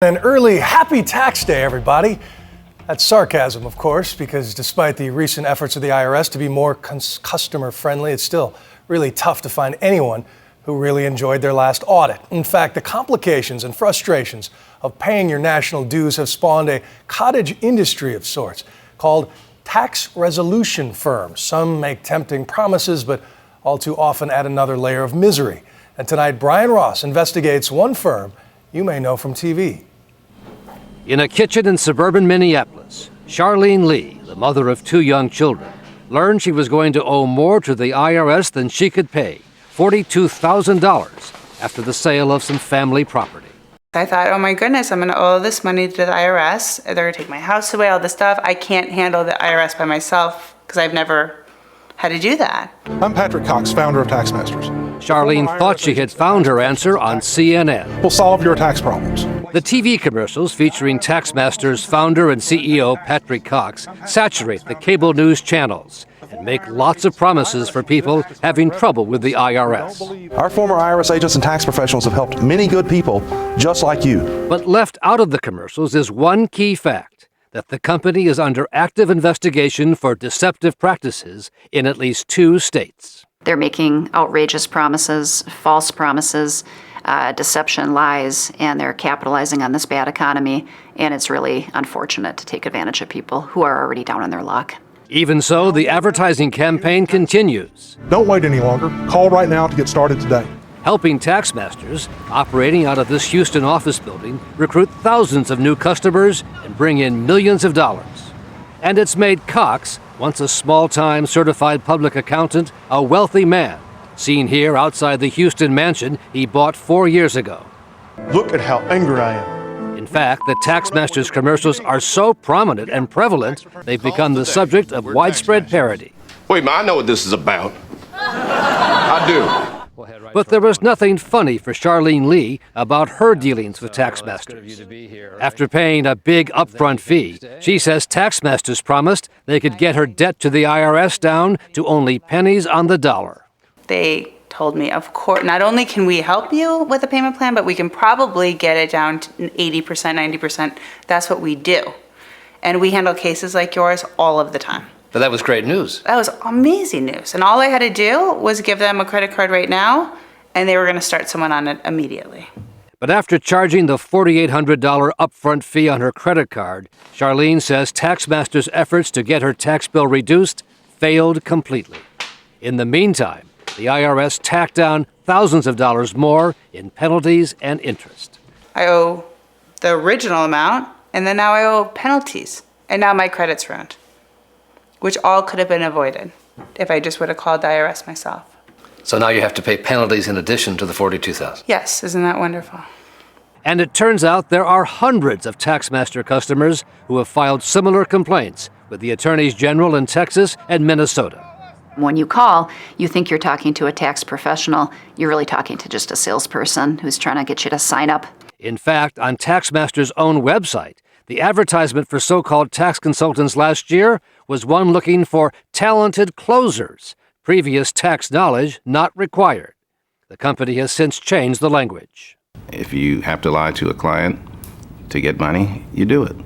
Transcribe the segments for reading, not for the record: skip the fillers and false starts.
An early happy tax day, everybody. That's sarcasm, of course, because despite the recent efforts of the IRS to be more customer friendly, it's still really tough to find anyone who really enjoyed their last audit. In fact, the complications and frustrations of paying your national dues have spawned a cottage industry of sorts called tax resolution firms. Some make tempting promises, but all too often add another layer of misery. And tonight, Brian Ross investigates one firm you may know from TV. In a kitchen in suburban Minneapolis, Charlene Lee, the mother of 2 young children, learned she was going to owe more to the IRS than she could pay, $42,000, after the sale of some family property. I thought, oh my goodness, I'm going to owe this money to the IRS. They're going to take my house away, all this stuff. I can't handle the IRS by myself because I've never had to do that. I'm Patrick Cox, founder of Tax Masters. Charlene thought she had found her answer on CNN. We'll solve your tax problems. The TV commercials featuring Tax Masters founder and CEO Patrick Cox saturate the cable news channels and make lots of promises for people having trouble with the IRS. Our former IRS agents and tax professionals have helped many good people just like you. But left out of the commercials is one key fact, that the company is under active investigation for deceptive practices in at least 2 states. They're making outrageous promises, false promises, deception, lies, and they're capitalizing on this bad economy, and it's really unfortunate to take advantage of people who are already down on their luck. Even so, the advertising campaign continues. Don't wait any longer. Call right now to get started today. Helping Tax Masters, operating out of this Houston office building, recruit thousands of new customers and bring in millions of dollars. And it's made Cox, once a small-time certified public accountant, a wealthy man, seen here outside the Houston mansion he bought 4 years ago. Look at how angry I am. In fact, the Tax Masters commercials are so prominent and prevalent, they've become the subject of widespread parody. Wait a minute, I know what this is about. I do. But there was nothing funny for Charlene Lee about her dealings with Tax Masters. After paying a big upfront fee, she says Tax Masters promised they could get her debt to the IRS down to only pennies on the dollar. They told me, of course, not only can we help you with a payment plan, but we can probably get it down to 80%, 90%. That's what we do. And we handle cases like yours all of the time. But that was great news. That was amazing news. And all I had to do was give them a credit card right now, and they were going to start someone on it immediately. But after charging the $4,800 upfront fee on her credit card, Charlene says Tax Masters' efforts to get her tax bill reduced failed completely. In the meantime, the IRS tacked down thousands of dollars more in penalties and interest. I owe the original amount, and then now I owe penalties. And now my credit's ruined, which all could have been avoided if I just would have called the IRS myself. So now you have to pay penalties in addition to the $42,000. Yes, isn't that wonderful? And it turns out there are hundreds of TaxMaster customers who have filed similar complaints with the attorneys general in Texas and Minnesota. When you call, you think you're talking to a tax professional. You're really talking to just a salesperson who's trying to get you to sign up. In fact, on TaxMaster's own website, the advertisement for so-called tax consultants last year was one looking for talented closers, previous tax knowledge not required. The company has since changed the language. If you have to lie to a client to get money, you do it.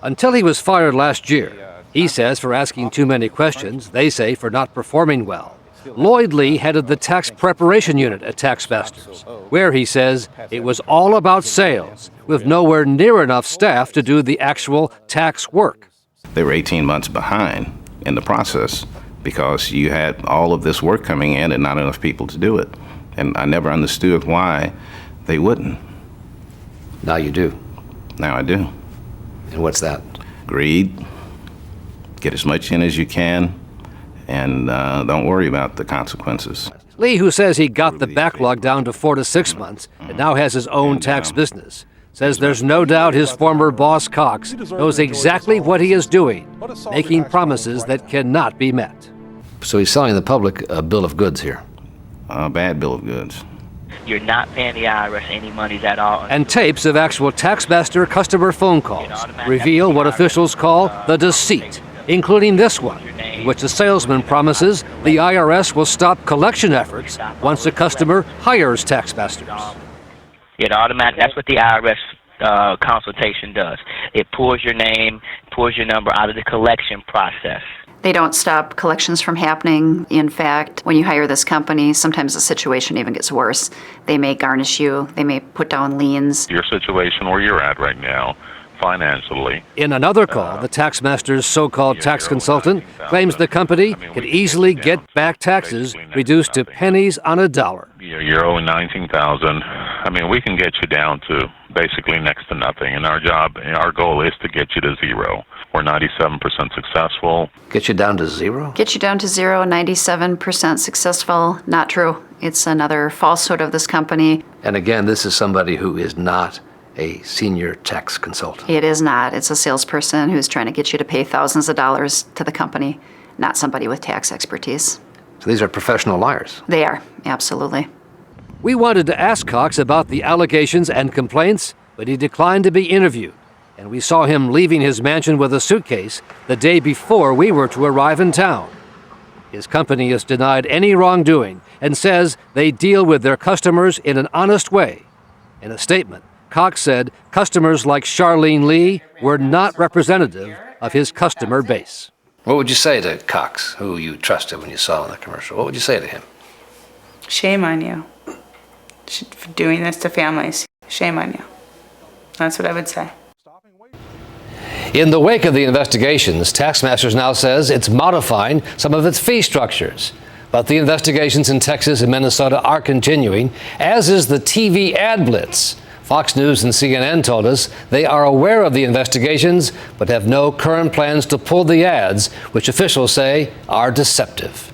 Until he was fired last year, he says for asking too many questions, they say for not performing well. Lloyd Lee headed the tax preparation unit at TaxMasters, where he says it was all about sales, with nowhere near enough staff to do the actual tax work. They were 18 months behind in the process because you had all of this work coming in and not enough people to do it. And I never understood why they wouldn't. Now you do. Now I do. And what's that? Greed. Get as much in as you can, and don't worry about the consequences. Lee, who says he got the backlog down to 4 to 6 months and now has his own tax business, says there's no doubt his former boss, Cox, knows exactly what he is doing, making promises that cannot be met. So he's selling the public a bill of goods here. A bad bill of goods. You're not paying the IRS any monies at all. And tapes of actual TaxMaster customer phone calls reveal what officials call the deceit, including this one, in which the salesman promises the IRS will stop collection efforts once a customer hires TaxMasters. It automatic. That's what the IRS consultation does. It pulls your name, pulls your number out of the collection process. They don't stop collections from happening. In fact, when you hire this company, sometimes the situation even gets worse. They may garnish you, they may put down liens. Your situation where you're at right now, financially. In another call, the Taxmaster's so-called tax consultant claims the company could easily get back taxes reduced to pennies on a dollar. You're owing $19,000. I mean, we can get you down to basically next to nothing. And our goal is to get you to zero. We're 97% successful. Get you down to zero? Get you down to zero, 97% successful. Not true. It's another falsehood of this company. And again, this is somebody who is not a senior tax consultant. It is not. It's a salesperson who's trying to get you to pay thousands of dollars to the company, not somebody with tax expertise. So these are professional liars. They are, absolutely. We wanted to ask Cox about the allegations and complaints, but he declined to be interviewed. And we saw him leaving his mansion with a suitcase the day before we were to arrive in town. His company has denied any wrongdoing and says they deal with their customers in an honest way. In a statement, Cox said customers like Charlene Lee were not representative of his customer base. What would you say to Cox, who you trusted when you saw in the commercial? What would you say to him? Shame on you for doing this to families. Shame on you. That's what I would say. In the wake of the investigations, Taxmasters now says it's modifying some of its fee structures. But the investigations in Texas and Minnesota are continuing, as is the TV ad blitz. Fox News and CNN told us they are aware of the investigations, but have no current plans to pull the ads, which officials say are deceptive.